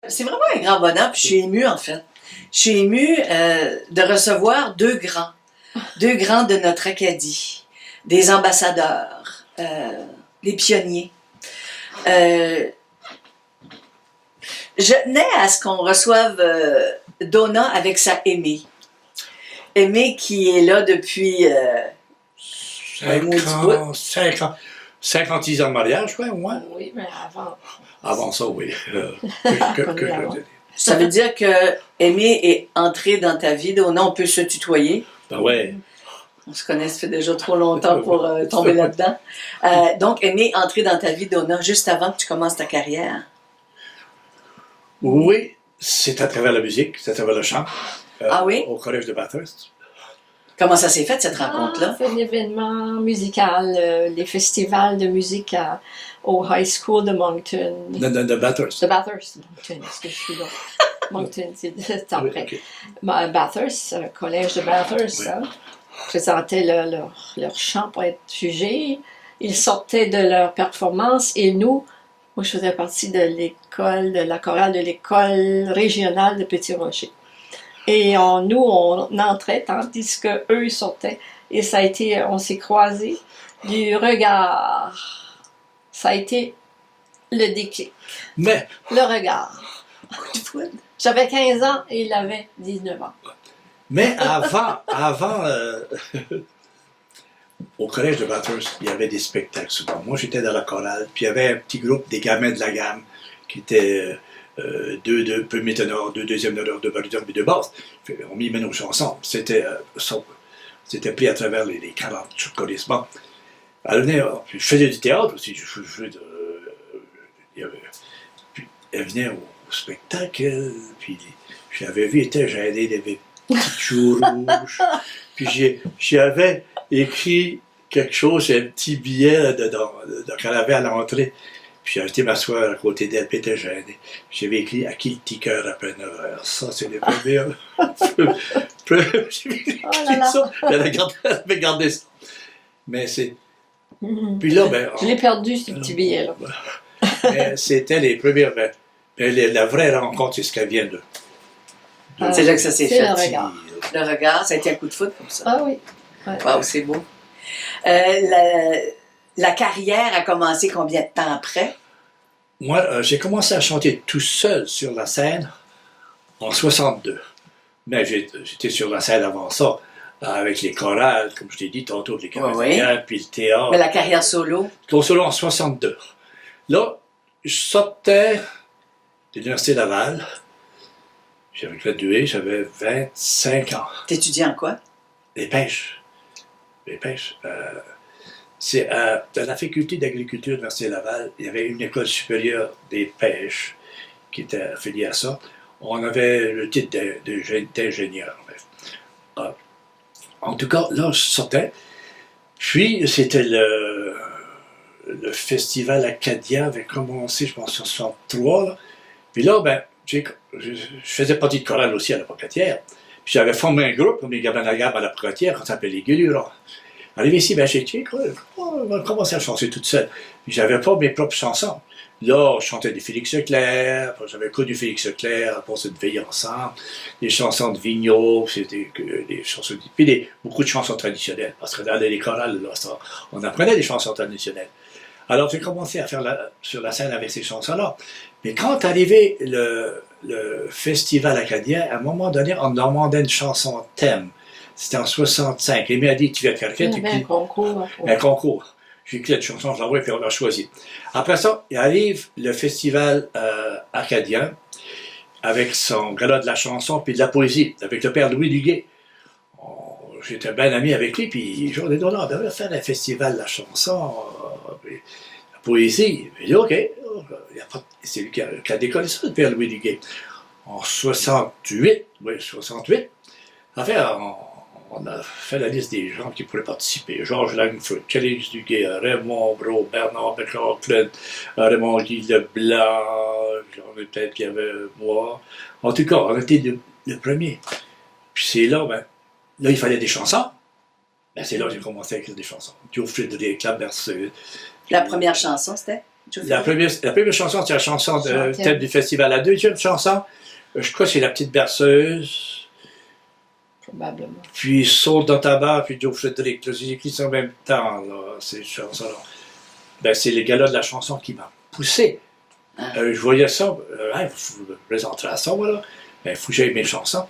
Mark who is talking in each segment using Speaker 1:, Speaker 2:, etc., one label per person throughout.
Speaker 1: C'est vraiment un grand bonheur, puis je suis émue en fait. Je suis émue de recevoir deux grands de notre Acadie, des ambassadeurs, des pionniers. Je tenais à ce qu'on reçoive Donna avec sa Aimée. Aimée qui est là depuis...
Speaker 2: 56 ans de mariage, ouais, au moins.
Speaker 3: Oui, mais avant.
Speaker 2: Avant ça, oui.
Speaker 1: Ça veut dire que Aimée est entrée dans ta vie, Donna, on peut se tutoyer.
Speaker 2: Ben ouais.
Speaker 1: On se connaît, ça fait déjà trop longtemps pour tomber là-dedans. Donc, Aimée est entrée dans ta vie, Donna, juste avant que tu commences ta carrière.
Speaker 2: Oui, c'est à travers la musique, c'est à travers le chant.
Speaker 1: Ah oui?
Speaker 2: Au collège de Bathurst.
Speaker 1: Comment ça s'est fait, cette rencontre-là?
Speaker 3: C'est un événement musical, les festivals de musique au High School de Moncton.
Speaker 2: De Bathurst.
Speaker 3: De Bathurst, Moncton, est-ce que je suis là? Moncton, c'est après.
Speaker 2: Oui, okay.
Speaker 3: Bathurst, le collège de Bathurst,
Speaker 2: oui.
Speaker 3: Hein, présentaient leur chant pour être jugés. Ils sortaient de leur performance et nous, moi je faisais partie de l'école, de la chorale de l'école régionale de Petit-Rocher. Et nous, on entrait tandis qu'eux, ils sortaient. Et ça a été, on s'est croisés du regard. Ça a été le déclic.
Speaker 2: Mais...
Speaker 3: Le regard. J'avais 15 ans et il avait 19 ans.
Speaker 2: Mais avant au collège de Bathurst, il y avait des spectacles souvent. Moi, j'étais dans la chorale, puis il y avait un petit groupe des gamins de la gamme qui étaient... deux premiers ténors, deux deuxièmes ténors, deux barytons et deux basses. On mis nos chansons. C'était pris à travers les 40 chocolistes. Bon. Je faisais du théâtre aussi. Elle venait au spectacle, puis je l'avais vu, elle était gênée, il avait petits joues rouges. Puis j'avais écrit quelque chose, un petit billet qu'elle avait à l'entrée. Puis j'ai été m'asseoir à côté d'elle, puis elle était gênée. J'avais écrit « À qui le petit cœur après 9 heures ?» Ça, c'est les premières. J'ai écrit ça. Elle avait gardé ça. Mais c'est... Puis là, ben...
Speaker 3: Je l'ai perdu, ce petit billet-là.
Speaker 2: Mais c'était les premières... la vraie rencontre, c'est ce qu'elle vient de...
Speaker 1: C'est là que ça s'est fait.
Speaker 3: Le regard.
Speaker 1: Le regard, ça a été un coup de foudre comme ça.
Speaker 3: Ah oui. Ouais.
Speaker 1: Wow, c'est beau. La carrière a commencé combien de temps après?
Speaker 2: Moi, j'ai commencé à chanter tout seul sur la scène en 62. Mais j'étais sur la scène avant ça, avec les chorales, comme je t'ai dit tantôt, les chorales, puis le théâtre.
Speaker 1: Mais la carrière solo?
Speaker 2: Le solo en 62. Là, je sortais de l'Université Laval. J'avais gradué, j'avais 25 ans.
Speaker 1: T'étudiais en quoi?
Speaker 2: Les pêches. Les pêches. C'est dans la faculté d'agriculture de l'Université Laval, il y avait une école supérieure des pêches qui était affiliée à ça. On avait le titre d'ingénieur. En tout cas, là, je sortais. Puis, c'était le festival Acadia avait commencé, je pense, en 63. Là. Puis là, ben, je faisais partie de chorale aussi à la Pocatière. Puis j'avais formé un groupe, comme les gamins de la gamme à la Pocatière, qu'on s'appelait les Gueulurons. Arrivé ici, ben, j'ai dit, on va commencer à chanter toute seule. J'avais pas mes propres chansons. Là, je chantais des Félix Leclerc, j'avais connu Félix Leclerc, pour cette veille ensemble, des chansons de Vigneault, c'était des chansons, puis beaucoup de chansons traditionnelles, parce que dans les chorales, là, on apprenait des chansons traditionnelles. Alors, j'ai commencé à faire sur la scène avec ces chansons-là. Mais quand arrivé le festival acadien, à un moment donné, on demandait une chanson thème. C'était en 65. Et m'a dit, tu viens de faire quel?
Speaker 3: Il y avait un concours.
Speaker 2: Un concours. J'ai écrit une chanson, je l'envoie, puis on l'a choisi. Après ça, il arrive le festival acadien, avec son gala de la chanson, puis de la poésie, avec le père Louis Duguay. J'étais bien ami avec lui, puis j'en ai dit, on devrait faire un festival de la chanson, la poésie. Il dit, OK. C'est lui qui a décollé ça, le père Louis Duguay. En 68, oui, 68, enfin, on a fait la liste des gens qui pourraient participer. Georges Langford, Félix Duguay, Raymond Brault, Bernard McLaughlin, Raymond Guy Leblanc, j'en ai peut-être qu'il y avait moi. En tout cas, on était le premier. Puis c'est là, ben, là, il fallait des chansons. Ben, c'est là que j'ai commencé à écrire des chansons. Joe Frédéric, La Berceuse.
Speaker 1: La première chanson, c'était?
Speaker 2: La première chanson, c'est la chanson de
Speaker 3: Chantière.
Speaker 2: thème du festival. La deuxième chanson, je crois que c'est La Petite Berceuse,
Speaker 3: Probablement.
Speaker 2: puis Saute dans ta barre, puis Joe Frédéric. Là, j'ai écrit ça en même temps, là, ces chansons-là. Ben, c'est les gars-là de la chanson qui m'ont poussé. Je voyais ça, il faut présenter ça, voilà. Il faut que j'aille mes chansons.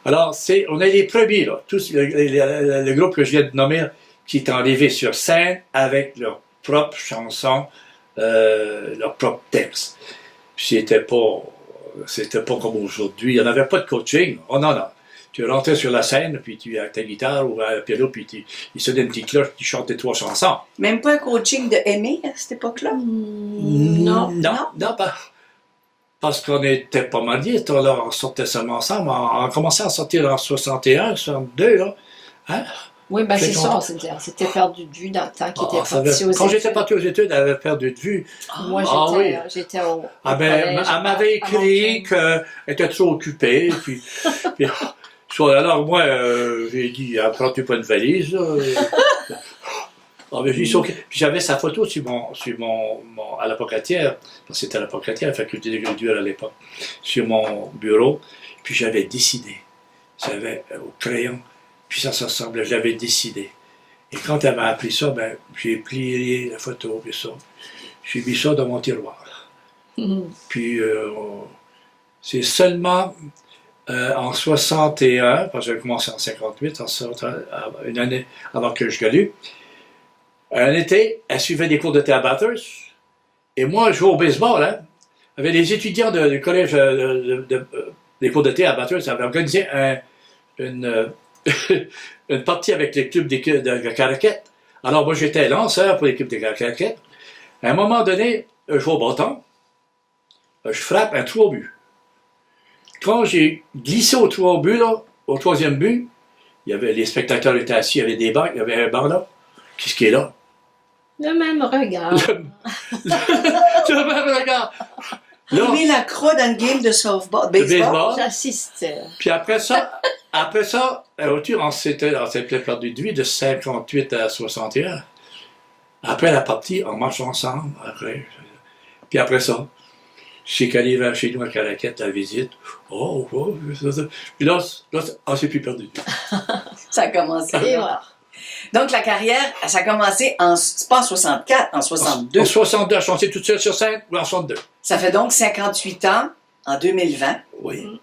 Speaker 2: Alors, on est les premiers, là, tous le groupe que je viens de nommer, qui est arrivé sur scène avec leurs propres chansons, leurs propres textes. Puis c'était pas comme aujourd'hui. Il n'y en avait pas de coaching. Oh non, non. Tu rentrais sur la scène, puis tu as ta guitare ou un piano, puis il sonnait une petite cloche, puis tu chantais 3 chansons.
Speaker 1: Même pas un coaching de Aimé à cette époque-là?
Speaker 3: Non.
Speaker 2: Non, pas. Parce qu'on était pas mariés, là, on sortait seulement ensemble. On commençait à sortir en 61, 62, là. Hein?
Speaker 3: Oui, ben c'est
Speaker 2: J'étais
Speaker 3: ça,
Speaker 2: content.
Speaker 3: on s'était perdu de vue dans le temps qu'il était
Speaker 2: Ça
Speaker 3: parti aux
Speaker 2: quand j'étais
Speaker 3: études.
Speaker 2: parti aux études, elle avait perdu de vue.
Speaker 3: Moi,
Speaker 2: Ah oui.
Speaker 3: j'étais au
Speaker 2: Ah ben,
Speaker 3: collège,
Speaker 2: elle m'avait
Speaker 3: à
Speaker 2: écrit
Speaker 3: Moncton.
Speaker 2: qu'elle était trop occupée. Puis, alors moi, j'ai dit, prends-tu pas une valise, là? Ah, ben, j'ai dit, OK. Puis j'avais sa photo à la Pocatière, parce que c'était à la Pocatière, la faculté d'agriculture à l'époque, sur mon bureau. Puis j'avais décidé. J'avais au crayon. Puis ça ressemblait, j'avais décidé. Et quand elle m'a appris ça, ben, j'ai plié la photo, puis ça. J'ai mis ça dans mon tiroir. Puis c'est seulement en 61, parce que j'ai commencé en 58, une année avant que je gagne. Un été, elle suivait des cours de théâtre Bathurst. Et moi, je jouais au baseball. Hein. Avec les étudiants du collège des cours de théâtre Bathurst, avaient organisé une partie avec l'équipe de Caraquette. Alors moi, j'étais lanceur pour l'équipe de Caraquette. À un moment donné, je joue au bâton. Je frappe un 3 buts. Quand j'ai glissé au 3 buts, là, au 3e but, les spectateurs étaient assis, il y avait des bancs, il y avait un banc là. Qu'est-ce qui est là?
Speaker 3: Le même regard.
Speaker 2: Le même regard. Là,
Speaker 1: Aimé Lacroix dans le game de softball, baseball.
Speaker 3: J'assistais.
Speaker 2: Puis après ça, on s'était perdu de vue de 58 à 61. Après la partie, on marche ensemble. Puis après ça, je sais qu'elle est vers chez nous à Caraquette, la visite. Puis là, on s'est plus perdu de vue.
Speaker 1: Ça a commencé.
Speaker 3: Et voilà.
Speaker 1: Donc, la carrière, ça a commencé c'est pas en 64, en 62.
Speaker 2: En 62, elle chantait toute seule sur scène, ou en 62.
Speaker 1: Ça fait donc 58 ans, en 2020,
Speaker 2: Oui.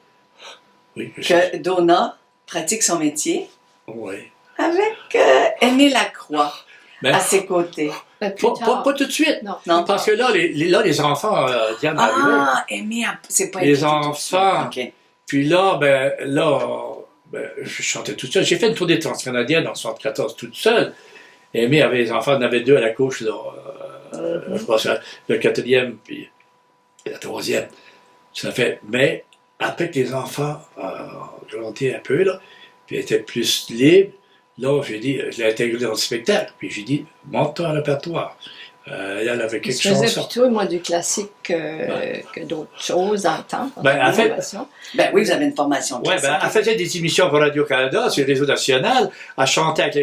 Speaker 2: Oui,
Speaker 1: que Donna pratique son métier
Speaker 2: oui.
Speaker 1: avec Aimé Lacroix
Speaker 2: Ben,
Speaker 1: à ses côtés.
Speaker 3: Ben, plus tard.
Speaker 2: pas tout de suite.
Speaker 3: Non.
Speaker 1: Non,
Speaker 2: Parce que là, les enfants, Diane arrivaient.
Speaker 1: Ah, Aimé, c'est pas
Speaker 2: Les
Speaker 1: écrit tout de suite.
Speaker 2: enfants.
Speaker 1: OK.
Speaker 2: Puis là, je chantais toute seule. J'ai fait une tournée transcanadienne en 74 toute seule. Aimé avait les enfants, il en avait 2 à la couche, là. Je pense le 4e, puis la 3e. Ça fait. Mais après que les enfants grandi un peu, là, puis étaient plus libres, là, j'ai dit, je l'ai intégré dans le spectacle. Puis j'ai dit, monte-toi un répertoire. Elle avait
Speaker 3: Je
Speaker 2: quelque
Speaker 3: faisais
Speaker 2: chose.
Speaker 3: plutôt, moi, du classique que d'autres choses dans le temps.
Speaker 2: Ben, en fait,
Speaker 1: Ben oui, vous avez une formation
Speaker 2: ouais,
Speaker 1: classique.
Speaker 2: elle faisait des émissions pour Radio-Canada sur le réseau national. Elle chantait avec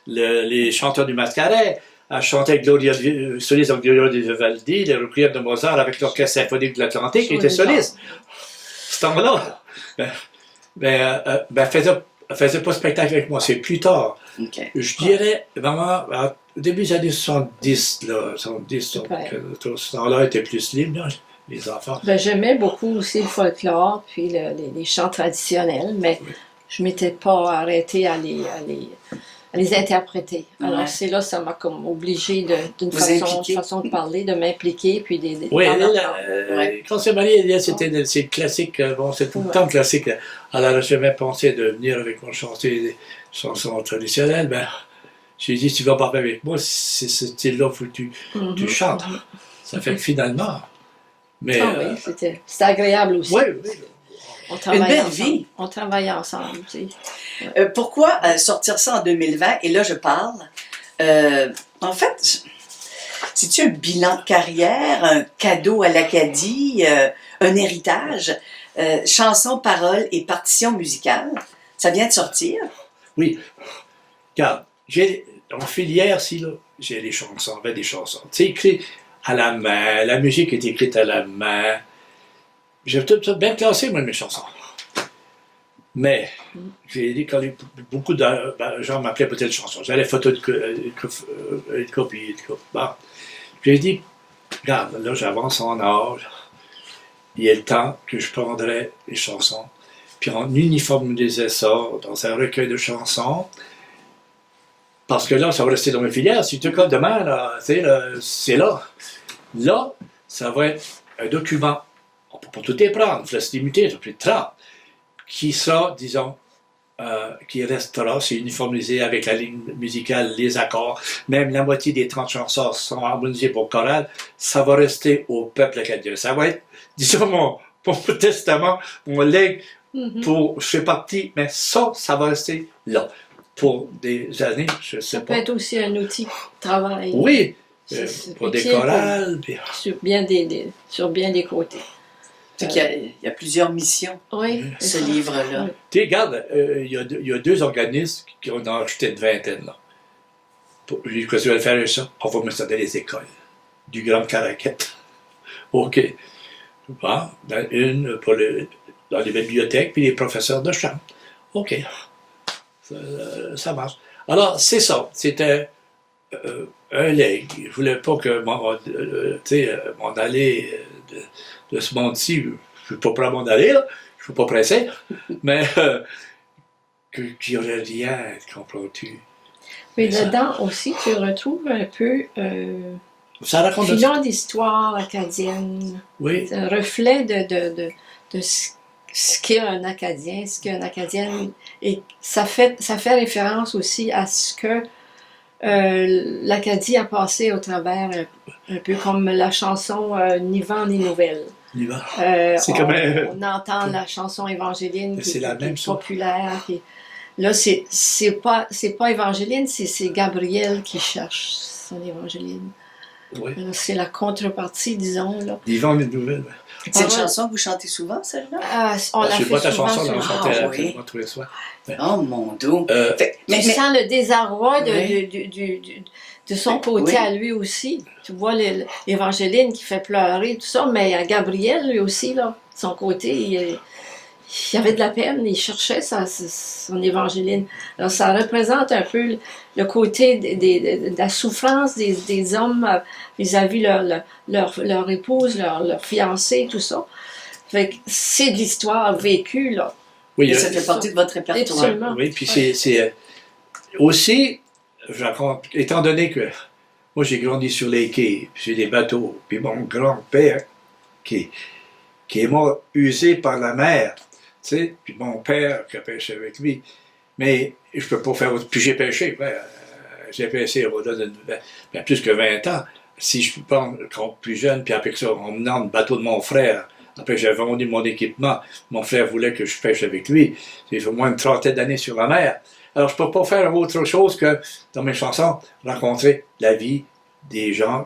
Speaker 2: les chanteurs du Mascaret. Elle chantait avec Gloria soliste avec Gloria de Vivaldi, les requiem de Mozart avec l'Orchestre symphonique de l'Atlantique. Elle était soliste. Ce temps-là, elle faisait pas de spectacle avec moi. C'est plus tard.
Speaker 1: OK.
Speaker 2: Je dirais, vraiment, au début des années 70, là, 70,
Speaker 3: Ouais.
Speaker 2: ce temps-là était plus libre, là, les enfants.
Speaker 3: Ben, j'aimais beaucoup aussi le folklore, puis les chants traditionnels, mais je ne m'étais pas arrêtée à les interpréter. Alors
Speaker 1: Ouais.
Speaker 3: c'est là, ça m'a comme obligée d'une
Speaker 1: Vous
Speaker 3: façon
Speaker 1: impliquer.
Speaker 3: de parler, de m'impliquer, puis
Speaker 2: Oui,
Speaker 3: d'en
Speaker 2: elle,
Speaker 3: apprendre.
Speaker 2: quand c'est marié, c'est classique, bon, c'est tout le temps classique. Elle n'aurait jamais pensé de venir avec moi chanter des chansons traditionnelles. Ben, j'ai dit, si tu vas parler avec moi, c'est ce style-là, faut que tu chantes. Ça fait que finalement. Mais,
Speaker 3: Ah oui, c'était agréable aussi.
Speaker 2: oui, oui.
Speaker 3: On travaillait
Speaker 1: belle
Speaker 3: ensemble.
Speaker 1: vie.
Speaker 3: On travaillait ensemble, tu sais.
Speaker 1: Pourquoi sortir ça en 2020? Et là, je parle. En fait, c'est-tu un bilan de carrière, un cadeau à l'Acadie, un héritage? Chansons, paroles et partitions musicales. Ça vient de sortir.
Speaker 2: Oui. Regarde, en filière, si, là, j'ai des chansons, des chansons. Tu sais, écrit à la main, la musique est écrite à la main. J'ai tout ça bien classé, moi, mes chansons. Mais, j'ai dit, quand beaucoup de gens m'appelaient pour telle chanson, j'allais photo une copie. Bon. J'ai dit, regarde, là, j'avance en âge. Il est le temps que je prendrais les chansons, puis on uniformisait ça dans un recueil de chansons. Parce que là, ça va rester dans mes filières. Si tu colles demain, là, c'est là. Là, ça va être un document. On peut pas tout y prendre, il faut se limiter, ça peut être 30. Qui sera, disons, qui restera, c'est uniformisé avec la ligne musicale, les accords. Même la moitié des 30 chansons sont harmonisées pour chorale. Ça va rester au peuple acadien. Ça va être, disons, mon testament, mon legs, pour, je fais partie, mais ça va rester là. Pour des années, je sais
Speaker 3: Ça
Speaker 2: pas.
Speaker 3: peut être aussi un outil de travail.
Speaker 2: Oui,
Speaker 3: C'est
Speaker 2: pour des
Speaker 3: utile
Speaker 2: chorales. Puis...
Speaker 3: sur bien des côtés.
Speaker 1: Il y a plusieurs missions,
Speaker 3: Oui.
Speaker 1: ce livre-là.
Speaker 3: Oui.
Speaker 2: Tu sais, regarde, il y a 2 organismes qui ont acheté une vingtaine. Là. Qu'est-ce que tu vas faire avec ça? On va mettre ça dans les écoles. Du Grand Caraquette. OK. Bon, dans dans les bibliothèques, puis les professeurs de chant. OK. Ça marche. Alors, c'est ça. C'était un legs. Je voulais pas que m'en aller de ce monde-ci. Je ne suis pas prêt à m'en aller, là. Je ne suis pas pressé. Mais qu'il n'y aurait rien, comprends-tu?
Speaker 3: Mais
Speaker 2: ça-
Speaker 3: dedans aussi, tu retrouves un peu
Speaker 2: Ça raconte de
Speaker 3: filon d'histoire acadienne.
Speaker 2: Oui.
Speaker 3: C'est un reflet de ce qu'est un Acadien, ce qu'est une Acadienne. Et ça fait référence aussi à ce que l'Acadie a passé au travers, un peu comme la chanson Ni vent ni nouvelle.
Speaker 2: On y va. C'est
Speaker 3: On,
Speaker 2: comme
Speaker 3: on entend la chanson Évangéline qui
Speaker 2: C'est la
Speaker 3: qui
Speaker 2: même
Speaker 3: est
Speaker 2: chose.
Speaker 3: populaire. Là, c'est pas Évangéline, c'est Gabriel qui cherche son Évangéline.
Speaker 2: Oui.
Speaker 3: Alors, c'est la contrepartie, disons. Là.
Speaker 2: Vivant une nouvelle.
Speaker 1: C'est une
Speaker 3: Ah ouais.
Speaker 1: chanson que vous chantez souvent, celle-là?
Speaker 3: On l'a
Speaker 2: Je
Speaker 3: fait
Speaker 2: sais pas ta
Speaker 3: souvent
Speaker 2: chanson,
Speaker 3: sur
Speaker 2: on
Speaker 3: le
Speaker 2: l'a
Speaker 1: Ah,
Speaker 2: chanté à
Speaker 1: oui.
Speaker 2: tous les soirs.
Speaker 1: Oh mon Dieu!
Speaker 3: Tu sens le désarroi
Speaker 1: Oui.
Speaker 3: de son côté
Speaker 1: Oui.
Speaker 3: à lui aussi. Tu vois l'Évangéline qui fait pleurer, tout ça, mais à Gabriel, lui aussi, là, de son côté, il y avait de la peine, il cherchait son Évangéline. Alors, ça représente un peu le côté de la souffrance des hommes vis-à-vis leur épouse, leur fiancée, tout ça. Fait que c'est de l'histoire vécue, là.
Speaker 2: Oui,
Speaker 1: Et ça fait partie de votre répertoire.
Speaker 3: Absolument.
Speaker 2: oui, puis c'est aussi, je raconte, étant donné que moi j'ai grandi sur les quais, puis j'ai des bateaux, puis mon grand-père qui est mort usé par la mer, tu sais, puis mon père qui a pêché avec lui, mais je peux pas faire autre. Puis j'ai pêché, j'ai pêché au-delà de plus que 20 ans. Si je peux prendre quand plus jeune, puis après ça, en menant le bateau de mon frère, après j'ai vendu mon équipement, mon frère voulait que je pêche avec lui, j'ai fait au moins une trentaine d'années sur la mer. Alors je peux pas faire autre chose que, dans mes chansons, raconter la vie des gens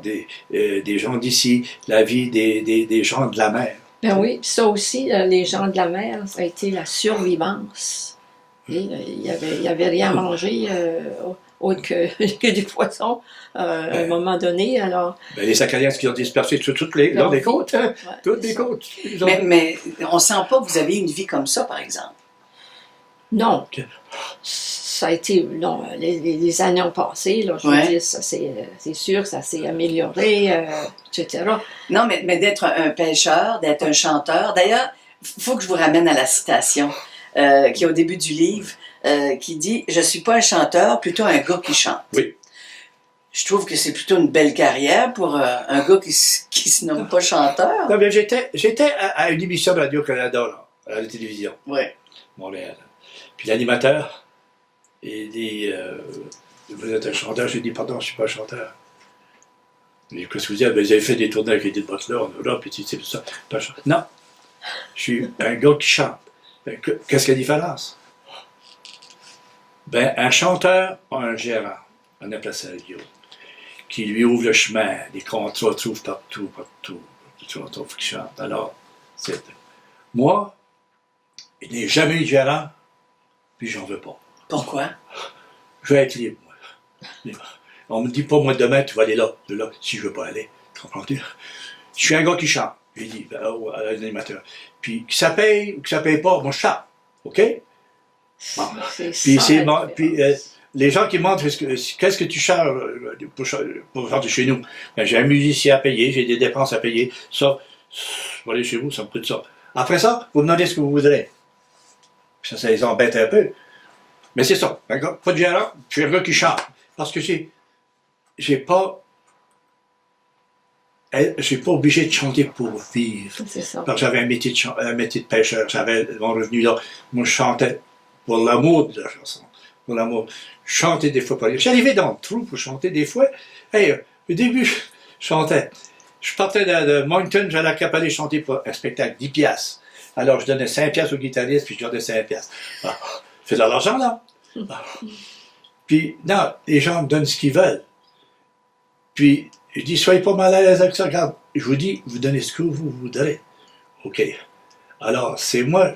Speaker 2: d'ici, la vie des gens de la mer.
Speaker 3: Ben oui, puis ça aussi, les gens de la mer, ça a été la survivance. Et, il y avait rien à manger autre que du poisson à un moment donné. Alors,
Speaker 2: Ben, les Acadiens qui ont dispersé sur toutes les côtes, hein,
Speaker 3: ouais,
Speaker 2: toutes
Speaker 3: c'est
Speaker 2: les
Speaker 3: ça.
Speaker 2: côtes. Ils ont-
Speaker 1: Mais on sent pas que vous avez une vie comme ça, par exemple.
Speaker 3: Non,
Speaker 2: Ok.
Speaker 3: ça a été, non, les années ont passé, là, je veux
Speaker 1: Ouais.
Speaker 3: dire, c'est sûr que ça s'est amélioré, etc.
Speaker 1: Non, mais d'être un pêcheur, d'être un chanteur. D'ailleurs, il faut que je vous ramène à la citation qui est au début du livre, qui dit « Je suis pas un chanteur, plutôt un gars qui chante. »
Speaker 2: Oui.
Speaker 1: Je trouve que c'est plutôt une belle carrière pour un gars qui se nomme pas chanteur.
Speaker 2: Non, mais j'étais à une émission de Radio-Canada, là, à la télévision,
Speaker 1: Ouais.
Speaker 2: Montréal. Puis l'animateur, il dit vous êtes un chanteur? J'ai dit pardon, je suis pas un chanteur. Mais qu'est-ce que vous dites? Ben, vous avez fait des tournées avec Edith Butler en Europe, et tout ça. Pas un chanteur. Non, je suis un gars qui chante. Ben, qu'est-ce qu'il y a de différence? Ben, un chanteur a un gérant, un impresario, qui lui ouvre le chemin, des contrats trouvent partout. Tu faut qu'il chante. Alors, c'est. Moi, il n'ai jamais eu de gérant, puis j'en veux pas.
Speaker 1: Pourquoi?
Speaker 2: Je veux être libre, moi. On me dit pas, moi, demain, tu vas aller là, si je veux pas aller. Comprends-tu? Je suis un gars qui chante, j'ai dit à l'animateur. Puis que ça paye ou que ça paye pas, moi je chante. OK? Bon. Puis, les gens qui montrent qu'est-ce que tu charges pour chanter chez nous. Ben, j'ai un musicien à payer, j'ai des dépenses à payer. Ça, pour aller chez vous, ça me coûte ça. Après ça, vous me demandez ce que vous voudrez. Ça les embête un peu. Mais c'est ça. Pas de gérant, je suis un gars qui chante. Parce que j'ai pas obligé de chanter pour vivre.
Speaker 3: C'est ça.
Speaker 2: Parce que j'avais un métier de pêcheur, j'avais mon revenu là. Moi, je chantais pour l'amour de la chanson. Pour l'amour. Je chantais des fois pour rire. J'arrivais dans le trou pour chanter des fois. Hey, au début, je chantais. Je partais de Moncton, j'allais à Cap-Aller chanter pour un spectacle, 10 piastres. Alors, je donnais 5 piastres au guitariste, puis je donnais 5 piastres. Ah, je fais de l'argent, là. Ah. Puis, non, les gens me donnent ce qu'ils veulent. Puis, je dis, soyez pas mal à l'aise avec ça. Regarde, je vous dis, vous donnez ce que vous voudrez. OK. Alors, c'est moi,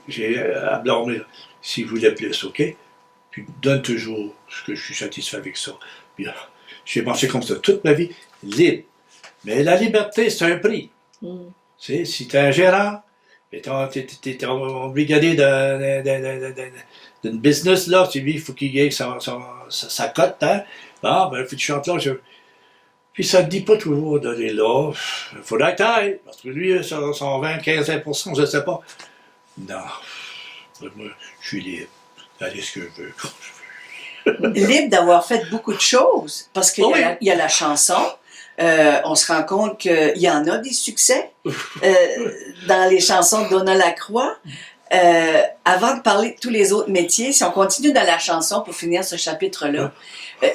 Speaker 2: j'ai à blâmer, si vous voulez plus, OK? Puis, donne toujours ce que je suis satisfait avec ça. Puis, j'ai marché comme ça toute ma vie, libre. Mais la liberté, c'est un prix. Tu sais, si tu es un gérant, tu es embrigadé d'une business, là, tu dis, il faut qu'il y ait sa cote, hein? Bon, ben, il faut que tu chantes là. Puis ça ne dit pas toujours d'aller là. Il faudrait que tu ailles, parce que lui, son 20, 15%, je ne sais pas. Non. Moi, je suis libre d'aller ce que je veux.
Speaker 1: Libre d'avoir fait beaucoup de choses, parce qu'il y a la chanson. On se rend compte qu'il y en a des succès dans les chansons de Donna Lacroix. Avant de parler de tous les autres métiers, si on continue dans la chanson pour finir ce chapitre-là,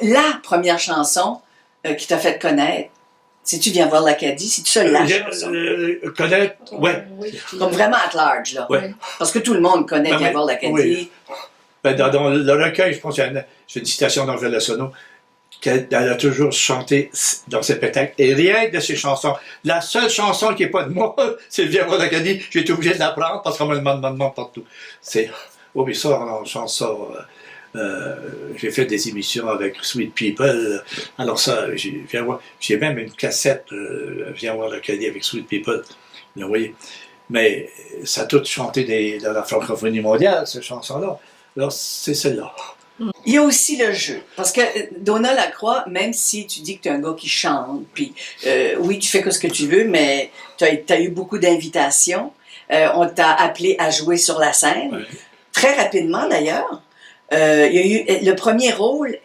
Speaker 1: la première chanson qui t'a fait connaître, si tu viens voir l'Acadie, c'est ça la chanson?
Speaker 2: Connaître, ouais.
Speaker 3: Oui,
Speaker 1: Comme vraiment at large, là.
Speaker 2: Ouais.
Speaker 1: Parce que tout le monde connaît Viens voir l'Acadie.
Speaker 2: Oui. Ben, dans le recueil, je pense qu'il y a une citation d'Angèle Lassonneau qu'elle a toujours chanté dans ses spectacles, et rien de ses chansons. La seule chanson qui n'est pas de moi, c'est Viens voir l'Acadie. J'ai été obligé de l'apprendre parce qu'on me demande partout. Oh, mais ça, on chante ça. J'ai fait des émissions avec Sweet People. Alors ça, j'ai même une cassette Viens voir l'Acadie avec Sweet People. Vous voyez. Mais ça a tout chanté dans la francophonie mondiale, ces chansons-là. Alors, c'est celle-là.
Speaker 1: Il y a aussi le jeu. Parce que Donna Lacroix, même si tu dis que tu es un gars qui chante, puis oui, tu fais que ce que tu veux, mais tu as eu beaucoup d'invitations. On t'a appelé à jouer sur la scène.
Speaker 2: Ouais.
Speaker 1: Très rapidement, d'ailleurs. Il y a eu le premier rôle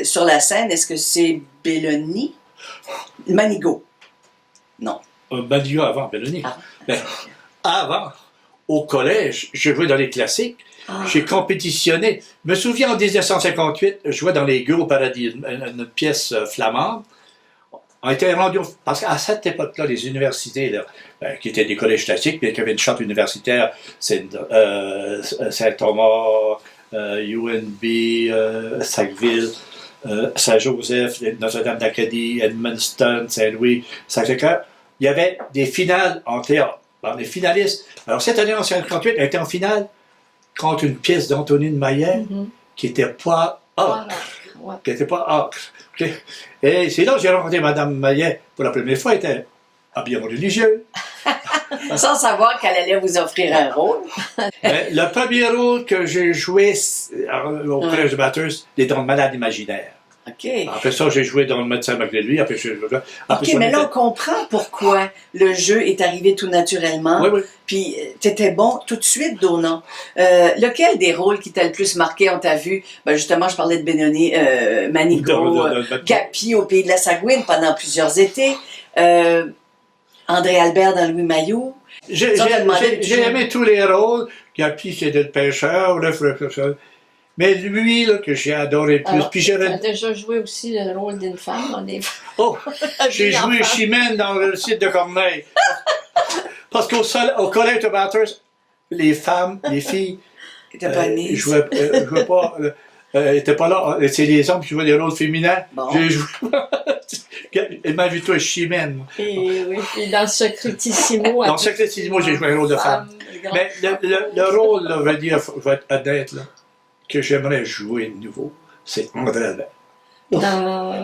Speaker 1: sur la scène, est-ce que c'est Belloni? Manigault. Non.
Speaker 2: Manigault avant, Belloni.
Speaker 1: Ah.
Speaker 2: Ben, avant, au collège, je jouais dans les classiques. J'ai compétitionné. Je me souviens en 1958, je jouais dans les Gueux au Paradis, une pièce flamande. On était rendu, parce qu'à cette époque-là, les universités, là, qui étaient des collèges classiques, mais qui avaient une charte universitaire, c'est Saint-Thomas, UNB, Sackville, Saint-Joseph, Notre-Dame d'Acadie, Edmundston, Saint-Louis, Sacré-Cœur. Il y avait des finales en théâtre. Alors, les finalistes. Alors, cette année en 1958, elle était en finale contre une pièce d'Antonine Maillet qui n'était pas ocre.
Speaker 3: Ouais.
Speaker 2: Qui n'était pas ocre. Okay? Et c'est là que j'ai rencontré Mme Maillet pour la première fois. Elle était habillée en religieux.
Speaker 1: Sans savoir qu'elle allait vous offrir un rôle.
Speaker 2: Mais le premier rôle que j'ai joué au Collège de Bathurst, les Dons de malades imaginaires.
Speaker 1: OK.
Speaker 2: Après ça, j'ai joué dans le médecin malgré lui. Après,
Speaker 1: OK, mais là, on comprend pourquoi le jeu est arrivé tout naturellement.
Speaker 2: Oui, oui.
Speaker 1: Puis, t'étais bon tout de suite, Donna. Lequel des rôles qui t'a le plus marqué, on t'a vu? Ben, justement, je parlais de Benoni, Manigault, Gapi au Pays de la Sagouine pendant plusieurs étés. André Albert dans Louis Maillot.
Speaker 2: J'ai aimé tous les rôles. Gapi, c'était le pêcheur, le frère. Mais lui, là, que j'ai adoré plus.
Speaker 3: Alors,
Speaker 2: Puis
Speaker 3: tu as déjà joué aussi le rôle d'une femme dans des...
Speaker 2: Oh, j'ai joué Chimène dans le site de Corneille. Parce qu'au collège de Bathurst, les femmes, les filles, jouaient pas, n'étaient pas là. C'est les hommes qui jouaient des rôles féminins.
Speaker 1: Bon.
Speaker 2: J'ai joué. Imagine-toi Chimène.
Speaker 3: Et oui, et dans Secretissimo.
Speaker 2: Dans Secretissimo, j'ai joué un rôle de femme. Mais le rôle, là, je vais être honnête, là, que j'aimerais jouer de nouveau, c'est André Albert.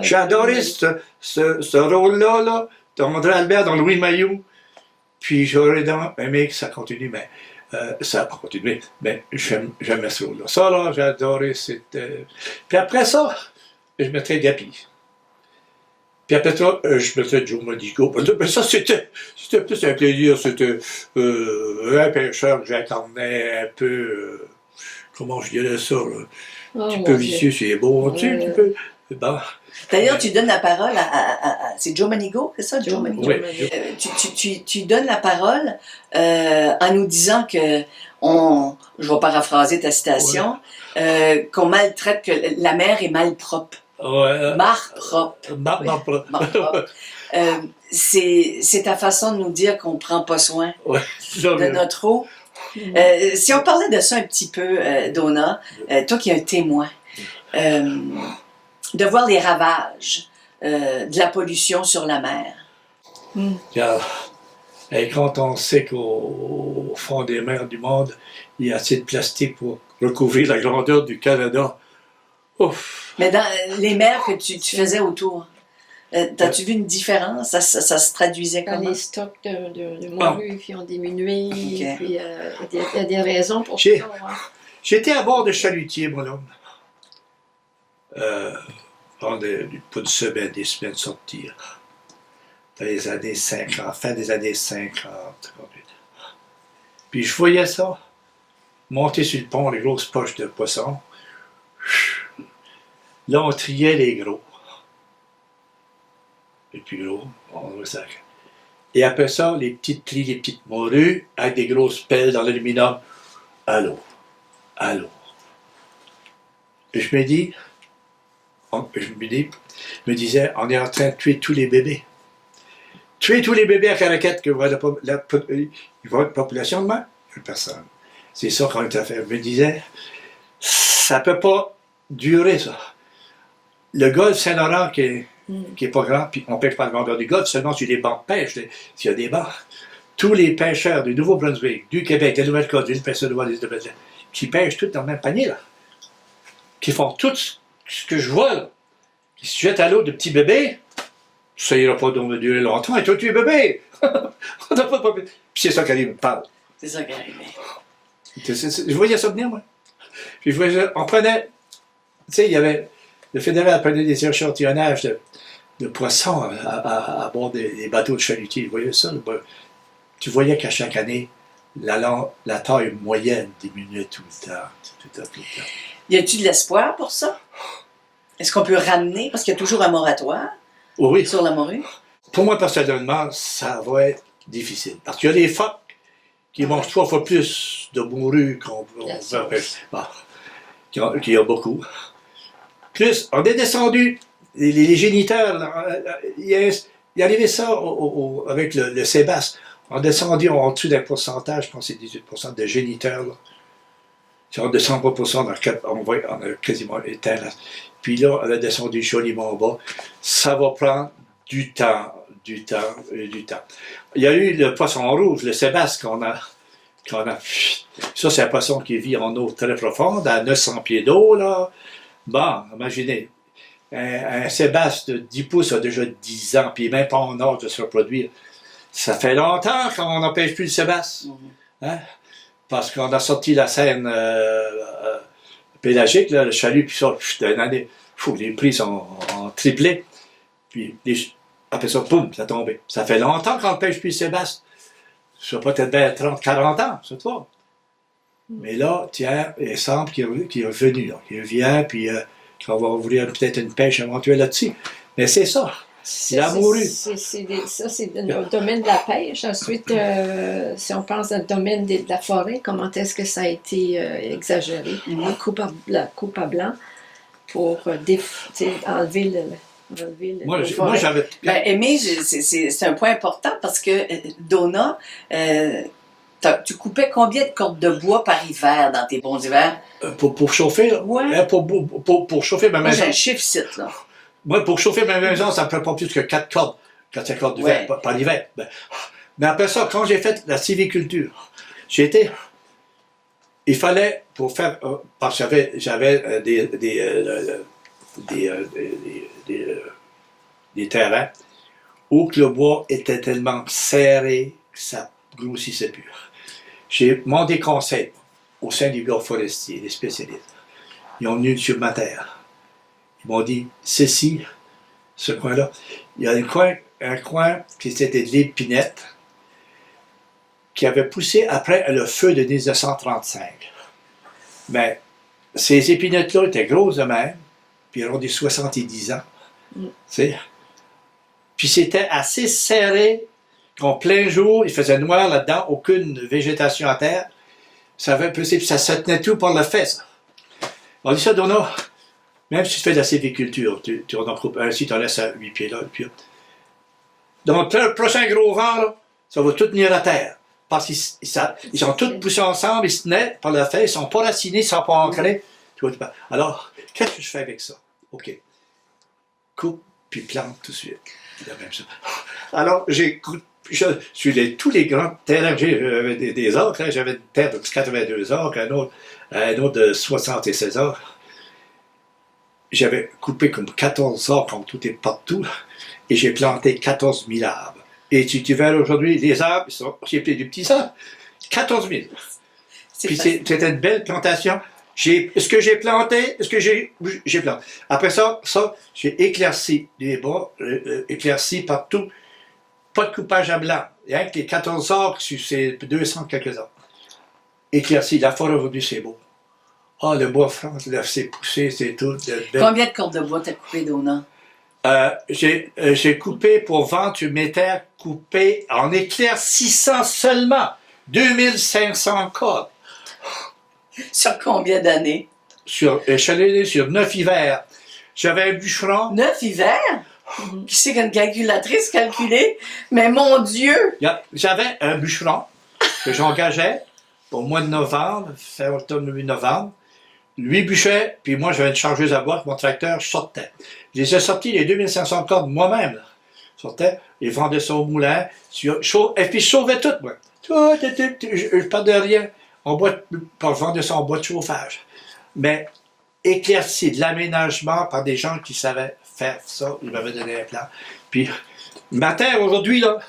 Speaker 2: J'ai adoré ce rôle-là, là, d'André Albert dans Louis Mailloux. Puis j'aurais aimé que ça continue, mais ça a continué. Mais j'aimais ce rôle-là. Ça, là, j'ai adoré. Puis après ça, je mettrais Gapi. Puis après ça, je mettrais Joe Modigo. Mais ça, c'était plus un plaisir. C'était un pêcheur que j'incarnais un peu. Comment je dirais ça, là? Un petit peu vicieux, c'est beau. Tu peux. Bon.
Speaker 1: D'ailleurs, tu donnes la parole c'est Joe Manigo, c'est ça, Joe Manigo?
Speaker 2: Oui.
Speaker 1: Tu donnes la parole en nous disant que je vais paraphraser ta citation, qu'on maltraite, que la mer est mal propre.
Speaker 2: Ouais.
Speaker 1: Mar propre.
Speaker 2: Mar propre.
Speaker 1: C'est ta façon de nous dire qu'on ne prend pas soin
Speaker 2: Ouais.
Speaker 1: de notre eau. Si on parlait de ça un petit peu, Donna, toi qui es un témoin, de voir les ravages de la pollution sur la mer.
Speaker 2: Et quand on sait qu'au fond des mers du monde, il y a assez de plastique pour recouvrir la grandeur du Canada. Ouf.
Speaker 1: Mais dans les mers que tu faisais autour, t'as-tu vu une différence? Ça se traduisait
Speaker 3: Quand
Speaker 1: comment?
Speaker 3: les stocks de morue qui ont diminué,
Speaker 1: Okay.
Speaker 3: puis il y a des raisons pour ça.
Speaker 2: J'étais à bord de chalutier, mon homme. Pendant pas une semaine, des semaines sorties. Dans les années 50, fin des années 50. Puis je voyais ça, monter sur le pont, les grosses poches de poissons. Là, on triait les gros. Les plus gros, on voit ça. Et après ça, les petites tries, les petites morues, avec des grosses pelles dans l'aluminium, à l'eau. À l'eau. Et je me disais, on est en train de tuer tous les bébés. Tuer tous les bébés à Caracat, que voit la population de mer, personne. C'est ça qu'on est à faire. Je me disais, ça peut pas durer, ça. Le golfe Saint-Laurent, qui est pas grand, puis on pêche pas à la grandeur du golfe, seulement sur les bancs de pêche, s'il y a des bancs. Tous les pêcheurs du Nouveau-Brunswick, du Québec, de la Nouvelle-Écosse, de l'île Percé-de-Voix, qui pêchent tous dans le même panier, là. Qui font tout ce que je vois, là. Qui se jettent à l'eau de petits bébés, ça ira pas donc durer longtemps, et toi, tu es bébé! On n'a pas de problème. Puis c'est ça qu'Ali me parle.
Speaker 1: C'est ça qui est arrivé.
Speaker 2: Je voyais ça venir, moi. Puis on prenait, tu sais, il y avait, le fédéral prenait des échantillonnages de poissons à bord des bateaux de chalutiers. Vous voyez ça? Tu voyais qu'à chaque année, la taille moyenne diminuait tout le temps. Tout le temps.
Speaker 1: Y a-t-il de l'espoir pour ça? Est-ce qu'on peut ramener, parce qu'il y a toujours un moratoire
Speaker 2: Oui.
Speaker 1: sur la morue?
Speaker 2: Pour moi, personnellement, ça va être difficile. Parce qu'il y a des phoques qui mangent 3 fois plus de morue qu'on peut empêcher. Qu'il y a beaucoup. Plus, on est descendu, les géniteurs, il y arrivait ça avec le Sébastien. On est descendu en dessous d'un pourcentage, je pense que c'est 18% de géniteurs. Là. Si on descend pas pour ça, on a quasiment éteint. Là. Puis là, on a descendu joliment bas. Ça va prendre du temps. Il y a eu le poisson rouge, le Sébastien qu'on a. Ça, c'est un poisson qui vit en eau très profonde, à 900 pieds d'eau, là. Bon, imaginez. Un Sébastien de 10 pouces a déjà 10 ans, puis même pas en âge de se reproduire. Ça fait longtemps qu'on n'empêche plus le Sébastien. Hein? Parce qu'on a sorti la scène pélagique, là, le chalut, puis ça, d'une année, les prix sont en triplé. Puis après ça, boum, ça a tombé. Ça fait longtemps qu'on n'empêche plus le Sébastien. Ça peut être bien 30, 40 ans, cette fois. Mais là, tiens, il semble qu'il est revenu, là. Il revient, puis qu'on va ouvrir peut-être une pêche éventuelle là-dessus. Mais c'est ça. Il a mouru.
Speaker 3: Ça, c'est le domaine de la pêche. Ensuite, si on pense dans le domaine de la forêt, comment est-ce que ça a été exagéré? La coupe à blanc pour enlever le
Speaker 2: Moi, j'avais...
Speaker 1: Aimé, c'est un point important parce que, Donna, tu coupais combien de cordes de bois par hiver dans tes bons hivers?
Speaker 2: Pour chauffer, là?
Speaker 1: Ouais.
Speaker 2: Pour chauffer ma
Speaker 1: Moi,
Speaker 2: maison.
Speaker 1: j'ai un chiffre site, là.
Speaker 2: Moi, pour chauffer ma maison, ça ne prend pas plus que 4 cordes. 4 cordes d'hiver, par hiver. Mais après ça, quand j'ai fait la sylviculture, il fallait, pour faire, parce que j'avais des terrains où que le bois était tellement serré que ça grossissait plus. J'ai demandé conseil au sein du gars forestier, des spécialistes. Ils ont venu sur ma terre. Ils m'ont dit, ceci, ce coin-là, il y a un coin qui c'était de l'épinette qui avait poussé après le feu de 1935. Mais ces épinettes-là étaient grosses de même, puis elles ont des 70 ans. Tu sais. Puis c'était assez serré qu'en plein jour, il faisait noir là-dedans, aucune végétation à terre. Ça avait poussé, puis ça se tenait tout par le fait, ça. On dit ça, Donna, même si tu fais de la sylviculture, tu en coupes un, si tu en laisses à 8 pieds là, puis donc le prochain gros vent, là, ça va tout tenir à terre. Parce qu'ils sont tous poussés ensemble, ils se tenaient par le fait, ils ne sont pas racinés, ils ne sont pas ancrés. Alors, qu'est-ce que je fais avec ça? OK. Coupe, puis plante tout de suite. C'est la même chose. Alors, tous les grands terrains, j'avais des acres, hein, j'avais une terre de 82 acres, un autre de 76 acres. J'avais coupé comme 14 acres, comme tout est partout, et j'ai planté 14 000 arbres. Et si tu verras aujourd'hui, les arbres, j'ai pris des petits arbres, 14 000. Puis c'était une belle plantation. Ce que j'ai planté, j'ai planté. Après ça, j'ai éclairci les bois, éclairci partout. Pas de coupage à blanc. Rien que les 14 arbres, c'est 200 quelques arbres. Éclairci. La forêt aujourd'hui, c'est beau. Ah, le bois franc, c'est poussé, c'est tout.
Speaker 1: Combien de cordes de bois t'as coupé, Donna?
Speaker 2: J'ai coupé pour vendre sur mes terres, coupé en éclaircissant seulement 2500 cordes.
Speaker 1: Sur combien d'années?
Speaker 2: Je suis allé sur 9 hivers. J'avais un bûcheron.
Speaker 1: 9 hivers? Qui c'est qu'une calculatrice calculée? Mais mon Dieu!
Speaker 2: J'avais un bûcheron que j'engageais au mois de novembre, fin octobre, novembre. Lui bûchait, puis moi j'avais une chargeuse à bois, mon tracteur, je sortais. Je les ai sortis, les 2500 cordes, moi-même. Là. Je sortais, ils vendaient ça au moulin, et puis je sauvais tout, moi. Je parle de rien. Je vendais ça en bois de chauffage. Mais éclairci, de l'aménagement par des gens qui savaient faire ça, ils m'avaient donné un plan. Puis, ma terre aujourd'hui, là,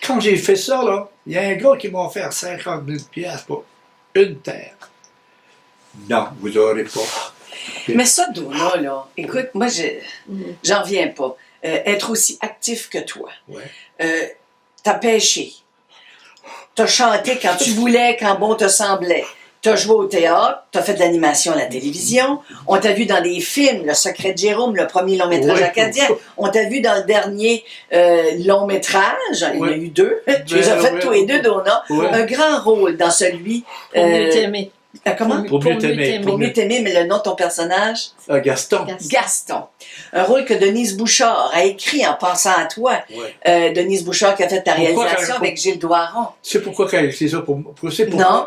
Speaker 2: quand j'ai fait ça, là, il y a un gars qui m'a offert 50 000 piastres pour une terre. Non, vous n'aurez pas.
Speaker 1: Mais ça, Donna, là, écoute, moi, j'en viens pas. Être aussi actif que toi.
Speaker 2: Ouais.
Speaker 1: T'as pêché. T'as chanté quand tu voulais, quand bon te semblait. T'as joué au théâtre, t'as fait de l'animation à la télévision. On t'a vu dans des films, Le Secret de Jérôme, le premier long-métrage acadien. On t'a vu dans le dernier long-métrage. Il y en a eu 2. Tu les as fait tous les deux, Donna. Un grand rôle dans celui...
Speaker 3: Pour mieux t'aimer.
Speaker 1: Comment?
Speaker 2: Pour mieux t'aimer.
Speaker 1: Pour mieux t'aimer, mais le nom de ton personnage?
Speaker 2: Gaston.
Speaker 1: Gaston. Un rôle que Denise Bouchard a écrit en pensant à toi.
Speaker 2: Ouais.
Speaker 1: Denise Bouchard qui a fait ta réalisation avec Gilles Doiron.
Speaker 2: Tu sais pourquoi qu'elle a écrit ça?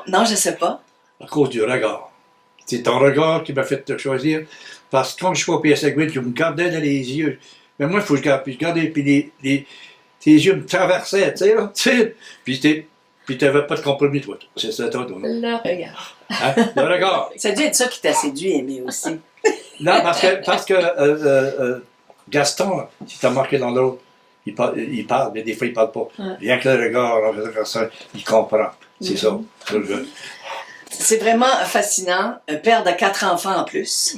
Speaker 1: Non, je sais pas.
Speaker 2: À cause du regard. C'est ton regard qui m'a fait te choisir. Parce que quand je suis au PS8, je me gardais dans les yeux. Mais moi, il faut que je garde. Puis je gardais, puis tes yeux me traversaient, tu sais, là. Puis tu n'avais pas de compromis, toi. C'est ça, toi, non?
Speaker 3: Le regard.
Speaker 2: Hein? Le regard.
Speaker 1: Ça a dû être ça qui t'a séduit, Aimé, aussi.
Speaker 2: Non, parce que Gaston, si tu as marqué dans l'autre, il parle, mais des fois, il ne parle pas. Rien que le regard, il comprend. C'est ça.
Speaker 1: C'est vraiment fascinant. Un père de 4 enfants en plus.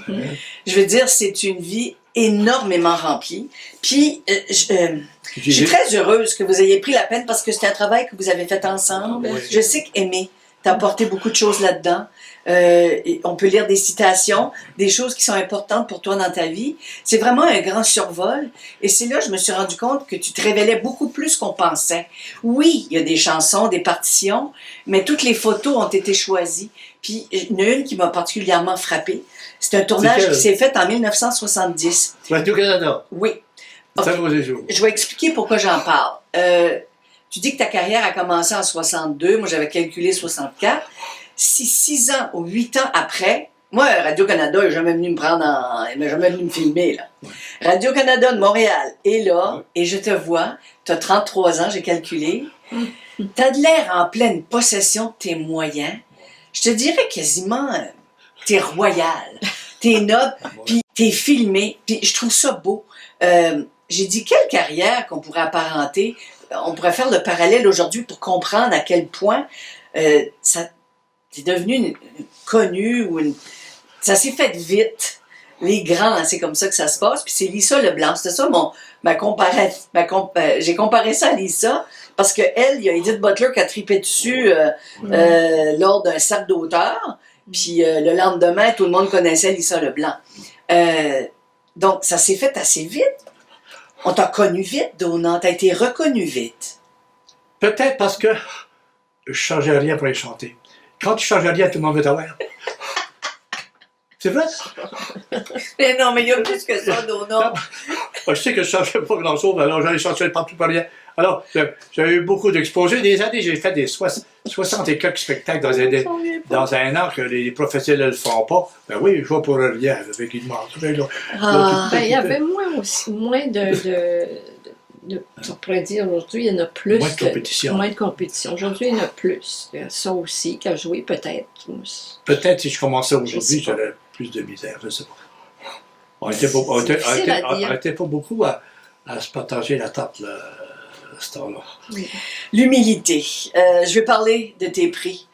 Speaker 1: Je veux dire, c'est une vie énormément remplie. Puis, je suis très heureuse que vous ayez pris la peine parce que c'est un travail que vous avez fait ensemble.
Speaker 2: Oui.
Speaker 1: Je sais qu'Aimé t'a apporté beaucoup de choses là-dedans. On peut lire des citations, des choses qui sont importantes pour toi dans ta vie. C'est vraiment un grand survol. Et c'est là que je me suis rendu compte que tu te révélais beaucoup plus qu'on pensait. Oui, il y a des chansons, des partitions, mais toutes les photos ont été choisies. Puis, il y en a une qui m'a particulièrement frappée. C'est un tournage qui s'est fait en 1970.
Speaker 2: Radio-Canada.
Speaker 1: Oui.
Speaker 2: Okay.
Speaker 1: Je vais expliquer pourquoi j'en parle. Tu dis que ta carrière a commencé en 62, moi j'avais calculé 64. Si 6 ans ou 8 ans après, moi Radio-Canada n'est jamais venu me prendre il m'a jamais venu me filmer, là. Radio-Canada de Montréal est là, et je te vois, tu as 33 ans, j'ai calculé. Tu as de l'air en pleine possession de tes moyens. Je te dirais quasiment, t'es royal. t'es noble, puis t'es filmé, puis je trouve ça beau. J'ai dit, quelle carrière qu'on pourrait apparenter, on pourrait faire le parallèle aujourd'hui pour comprendre à quel point ça t'es devenu connu, ça s'est fait vite. Les grands, hein, c'est comme ça que ça se passe. Puis c'est Lisa Leblanc. C'était ça j'ai comparé ça à Lisa parce que elle, il y a Edith Butler qui a tripé dessus lors d'un cercle d'auteurs. Puis le lendemain, tout le monde connaissait Lisa Leblanc. Donc ça s'est fait assez vite. On t'a connu vite, Donald. T'as été reconnu vite.
Speaker 2: Peut-être parce que je changeais rien pour les chanter. Quand tu changes rien, tout le monde veut t'avoir. C'est vrai?
Speaker 1: Mais non, mais il y a plus que ça, Donald.
Speaker 2: Je sais que je ne changeais pas grand-chose, alors j'allais changer partout par rien. Alors, j'avais eu beaucoup d'exposés. Des années, j'ai fait des 60 et quelques spectacles dans un an que les professionnels ne le font pas. Ben oui, je vois pour rien avec une mort.
Speaker 3: Il y avait moins on pourrait dire aujourd'hui, il y en a plus.
Speaker 2: Moins de compétition.
Speaker 3: Moins de compétition. Aujourd'hui, il y en a plus. Il y a ça aussi, qu'à jouer peut-être.
Speaker 2: Peut-être si je commençais aujourd'hui, j'aurais plus de misère, je ne sais pas. On n'était pas beaucoup à se partager la table à ce temps-là.
Speaker 3: Oui.
Speaker 1: L'humilité. Je vais parler de tes prix.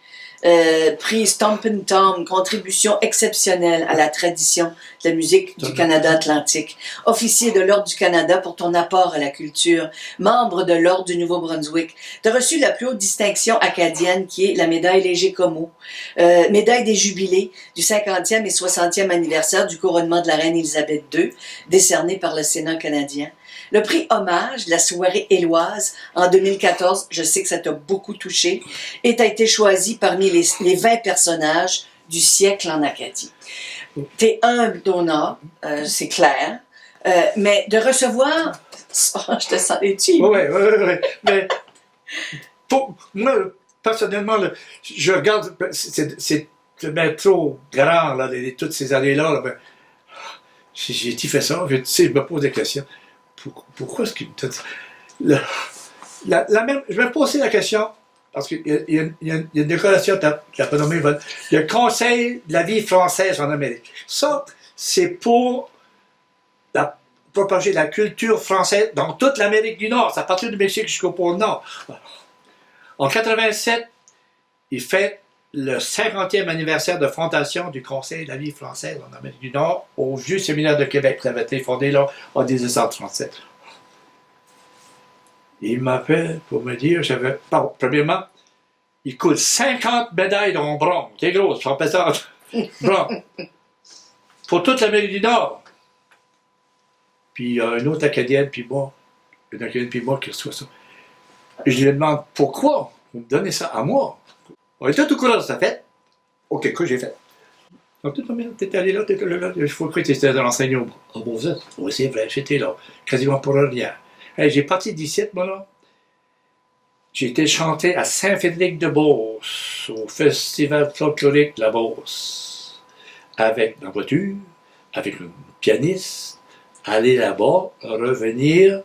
Speaker 1: Prix Stompin' Tom, contribution exceptionnelle à la tradition de la musique du Canada Atlantique. Officier de l'Ordre du Canada pour ton apport à la culture. Membre de l'Ordre du Nouveau-Brunswick. Tu as reçu la plus haute distinction acadienne qui est la médaille Léger Comeau. Médaille des jubilés du 50e et 60e anniversaire du couronnement de la reine Élisabeth II, décerné par le Sénat canadien. Le prix Hommage de la soirée éloise en 2014, je sais que ça t'a beaucoup touché, et tu as été choisi parmi les 20 personnages du siècle en Acadie. T'es humble, Donald, c'est clair, mais de recevoir... Oh, je te sens étu.
Speaker 2: Oui. Mais pour moi, personnellement, je regarde, c'est trop grand, là, toutes ces années-là. Ben, j'ai fait ça, je me pose des questions. Pourquoi est-ce qu'il me donne ça? Je vais me poser la question, parce qu'il y a une décoration, tu n'as pas nommé, le Conseil de la vie française en Amérique. Ça, c'est pour propager la culture française dans toute l'Amérique du Nord, à partir du Mexique jusqu'au pôle Nord. En 87, il fait le 50e anniversaire de fondation du Conseil de la vie française en Amérique du Nord au Vieux Séminaire de Québec, qui avait été fondé là en 1937. Il m'appelle pour me dire, premièrement, il coûte 50 médailles en bronze, c'est gros, j'en pesante, bronze, pour toute l'Amérique du Nord. Puis il y a une autre Acadienne, puis moi, qui reçoit ça. Et je lui demande, pourquoi vous me donnez ça à moi? On était tout au courant de sa fête. OK, quoi j'ai fait? Donc, t'es allé là, t'étais là. Il faut croire que t'étais dans l'enseignant. Ah bon, vous êtes? Oui, c'est vrai, j'étais là. Quasiment pour rien. Hey, j'ai parti d'ici, moi, là. J'ai été chanter à Saint-Frédéric-de-Beauce, au Festival folklorique de la Beauce. Avec ma voiture, avec une pianiste, aller là-bas, revenir,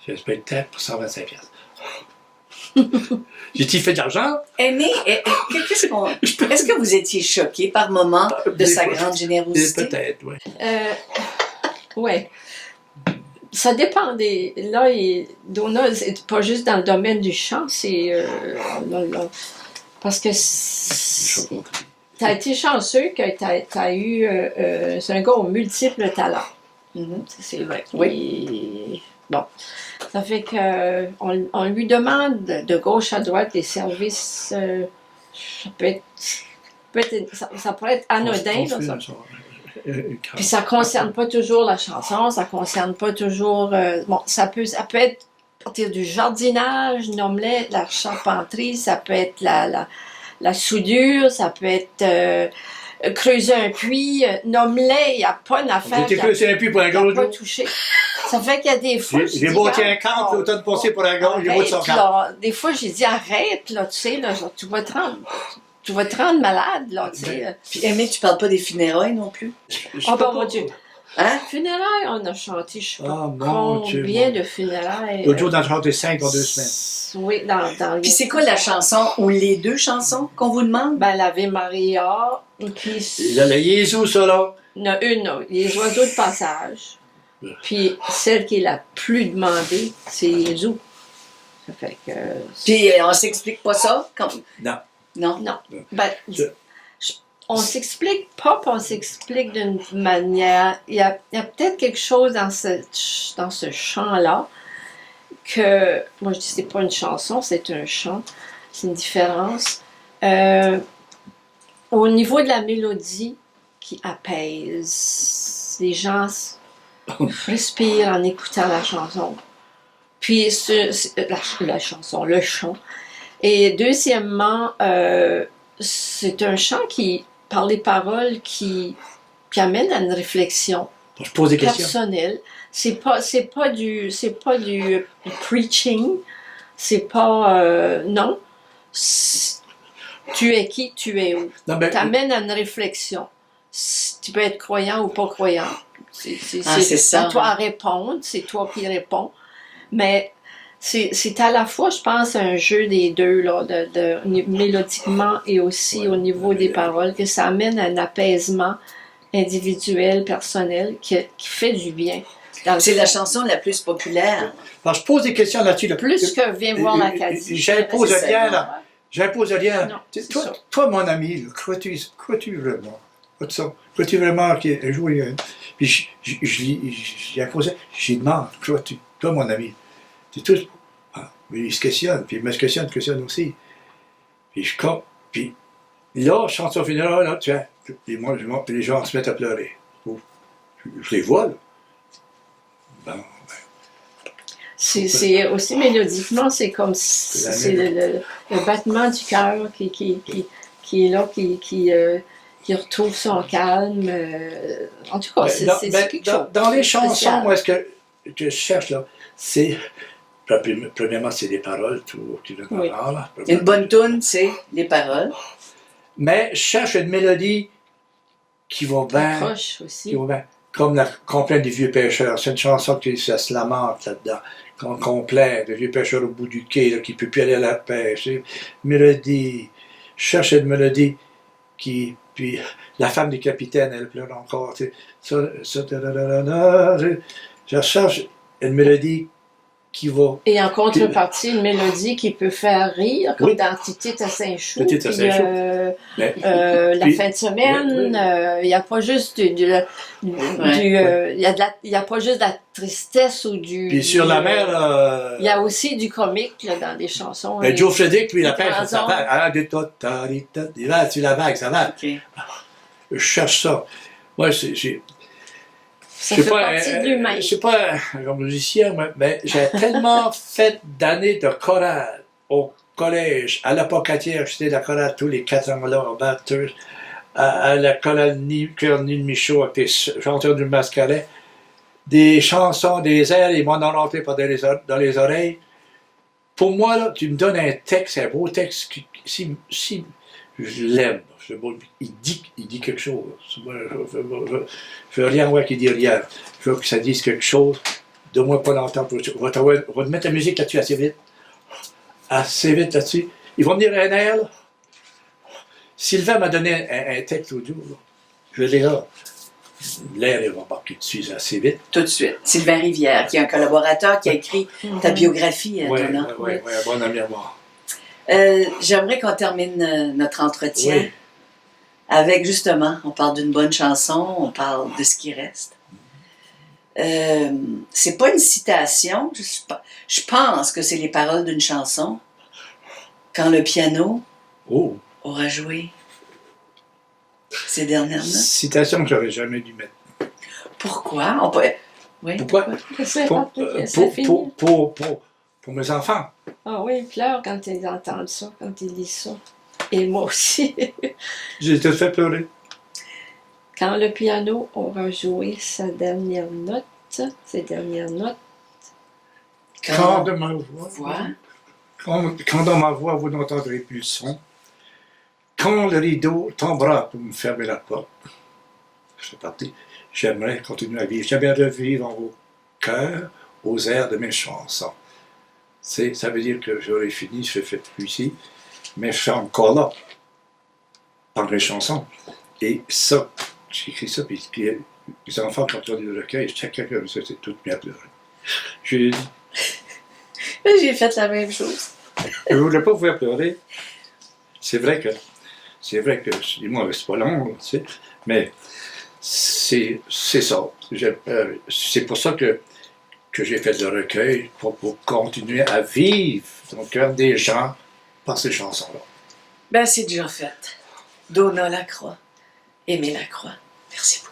Speaker 2: c'est un spectacle pour 125 piastres. J'ai-tu fait de l'argent?
Speaker 1: Aimé, est-ce que vous étiez choqué par moment de sa grande générosité?
Speaker 2: Peut-être, oui.
Speaker 3: Oui. Ça dépend des... Là, Donald, c'est pas juste dans le domaine du chant, c'est... parce que tu as été chanceux que tu as eu... c'est un gars aux multiples talents. Mm-hmm. C'est vrai.
Speaker 1: Oui.
Speaker 3: Bon. Ça fait qu'on lui demande de gauche à droite des services, ça pourrait être anodin. Puis ça ne concerne pas toujours la chanson, ça ne concerne pas toujours... ça peut être à partir du jardinage, nomme-les, la charpenterie, ça peut être la soudure, ça peut être... creuser un puits, nomme-les, il n'y a pas d'affaire.
Speaker 2: J'ai creusé un puits pour un gars
Speaker 3: pas touché. Ça fait qu'il y a des fois...
Speaker 2: J'ai bâti un camp, l'automne passé pour un gars, j'ai bâti son camp.
Speaker 3: Des fois, j'ai dit, arrête, là, tu sais, là, tu vas te rendre malade, là, tu sais.
Speaker 1: Puis, Aimé, tu parles pas des funérailles non plus?
Speaker 3: Oh, ben, mon Dieu.
Speaker 1: Hein?
Speaker 3: Funérailles, on a chanté, je sais pas
Speaker 2: Ah, mon Dieu,
Speaker 3: combien
Speaker 2: mon-
Speaker 3: de funérailles.
Speaker 2: L'autre jour, on a chanté 5 en 2 semaines.
Speaker 3: Oui, dans
Speaker 1: Puis c'est quoi la chanson ou les deux chansons qu'on vous demande?
Speaker 3: Ben, l'Ave Maria, puis
Speaker 2: Il y a le Jésus, ça, là.
Speaker 3: il y en a une, les oiseaux de passage. Puis celle qui est la plus demandée, c'est Jésus. Ça fait que.
Speaker 1: Puis on s'explique pas ça?
Speaker 2: Non.
Speaker 1: Non?
Speaker 3: Non. Ben,
Speaker 2: Je-
Speaker 3: on s'explique pas, puis on s'explique d'une manière. Il y a peut-être quelque chose dans ce chant-là que. Moi, je dis c'est pas une chanson, c'est un chant. C'est une différence. Au niveau de la mélodie qui apaise, les gens respirent en écoutant la chanson. Puis la chanson, le chant. Et deuxièmement, c'est un chant qui, par les paroles, qui amène à une réflexion
Speaker 2: Je pose des questions.
Speaker 3: personnelle. C'est pas du preaching. C'est pas non. Tu es qui, tu es où.
Speaker 2: Non, ben,
Speaker 3: T'amènes à une réflexion. Tu peux être croyant ou pas croyant.
Speaker 1: c'est ça.
Speaker 3: à toi à répondre, c'est toi qui réponds. Mais c'est à la fois, je pense, un jeu des deux, là, mélodiquement et aussi au niveau des paroles, que ça amène à un apaisement individuel, personnel, qui fait du bien.
Speaker 1: C'est la chanson la plus populaire.
Speaker 2: alors, je pose des questions là-dessus. Là.
Speaker 3: Plus que Viens voir l'Acadie.
Speaker 2: J'impose
Speaker 1: C'est ça,
Speaker 2: rien,
Speaker 1: non?
Speaker 2: là. J'impose rien.
Speaker 3: Non, c'est
Speaker 2: Toi,
Speaker 3: ça.
Speaker 2: toi, mon ami, là, crois-tu vraiment? Crois-tu vraiment qu'il a joué? Puis j'ai imposé, j'ai demandé, crois-tu? Toi, mon ami, tu es tous. Ah, mais il se questionne, puis il me questionne aussi. Puis je compte, puis là, chanson finale, là, tu vois, puis moi, puis les gens se mettent à pleurer. Oh, je les vois, là. Bon,
Speaker 3: C'est aussi mélodiquement, c'est comme si
Speaker 2: C'est la
Speaker 3: c'est le battement du cœur qui est là, qui retrouve son calme. En tout cas, c'est quelque chose.
Speaker 2: dans les chansons,
Speaker 3: spécial.
Speaker 2: moi, ce que je cherche, là, c'est. Premièrement, c'est les paroles qui viennent
Speaker 3: Oui.
Speaker 2: en là.
Speaker 1: Une bonne toune, c'est les paroles.
Speaker 2: Mais je cherche une mélodie qui va bien.
Speaker 3: Proche aussi.
Speaker 2: Qui va bien. Comme la complainte des vieux pêcheurs. C'est une chanson qui ça se lamente là-dedans. Qu'on complaint des vieux pêcheurs au bout du quai, là, qui ne peut plus aller à la pêche. C'est une mélodie. Je cherche une mélodie qui. Puis la femme du capitaine, elle pleure encore. Tu sais. Je cherche une mélodie qui va.
Speaker 3: Et en contrepartie, une mélodie qui peut faire rire, comme
Speaker 2: Oui.
Speaker 3: dans Titite à Saint-Chou.
Speaker 2: Titite à
Speaker 3: puis,
Speaker 2: Saint-Chou. Mais-
Speaker 3: la
Speaker 2: puis-
Speaker 3: fin de semaine, il n'y a pas juste il y a pas juste de la tristesse ou du.
Speaker 2: Puis sur la mer,
Speaker 3: Il y a aussi du comique là, dans des chansons.
Speaker 2: ben, Joe Frederick, lui, la pêche, ça
Speaker 3: Transon.
Speaker 2: va. Ah, il va sur la vague, ça va.
Speaker 1: OK.
Speaker 2: Je cherche ça. Moi, je
Speaker 3: Ça
Speaker 2: sais
Speaker 3: fait
Speaker 2: pas,
Speaker 3: partie de l'humain.
Speaker 2: je sais pas un musicien, mais j'ai tellement fait d'années de chorale au collège, à la Pocatière, j'étais la chorale tous les 4 ans là, en batteur, à la chorale Cœur Nil Michaud avec des chanteurs du Mascaret, des chansons, des airs, ils m'en ont rentré dans les oreilles. Pour moi, là, tu me donnes un texte, un beau texte, si je l'aime, il dit quelque chose. Moi, je veux rien voir qui dit rien. Je veux que ça dise quelque chose. Donne-moi pas longtemps. On va te mettre la musique là-dessus assez vite. Assez vite là-dessus. Ils vont me dire un air, là. Sylvain m'a donné un texte l'autre jour. Là. Je vais dire là. L'air, il va embarquer dessus assez vite.
Speaker 1: Tout de suite. Sylvain Rivière, qui est un collaborateur qui a écrit ta biographie,
Speaker 2: Oui,
Speaker 1: ton nom.
Speaker 2: un bon ami à moi.
Speaker 1: J'aimerais qu'on termine notre entretien
Speaker 2: Oui.
Speaker 1: avec, justement, on parle d'une bonne chanson, on parle de ce qui reste. C'est pas une citation, je pense que c'est les paroles d'une chanson. Quand le piano
Speaker 2: Oh,
Speaker 1: aura joué ces dernières notes.
Speaker 2: citation que j'aurais jamais dû mettre.
Speaker 1: Pourquoi? On peut... Oui.
Speaker 2: Pourquoi?
Speaker 3: C'est
Speaker 2: Pour,
Speaker 3: c'est fini.
Speaker 2: pour mes enfants.
Speaker 3: Ah oui, ils pleurent quand ils entendent ça, quand ils lisent ça. Et moi aussi.
Speaker 2: J'ai tout fait pleurer.
Speaker 3: Quand le piano aura joué ses dernières notes,
Speaker 2: Quand de ma voix,
Speaker 1: Voix.
Speaker 2: quand dans ma voix vous n'entendrez plus le son, quand le rideau tombera pour me fermer la porte, je fais partie, j'aimerais continuer à vivre. J'aimerais revivre en vos cœurs aux airs de mes chansons. Ça veut dire que j'aurais fini, je fais plus ici, mais je suis encore là, par mes chansons. Et ça, j'écris ça, puis les enfants, quand on lit le recueil, chacun comme ça, c'est tout bien pleuré. Je
Speaker 1: J'ai fait la même chose.
Speaker 2: ne voulais pas vous faire pleurer. C'est vrai que, dis-moi, c'est pas long, tu sais, mais c'est ça. C'est pour ça que j'ai fait le recueil, pour continuer à vivre dans le cœur des gens par ces chansons-là.
Speaker 1: Ben, c'est déjà fait. Donna Lacroix, Aimé Lacroix. Merci beaucoup.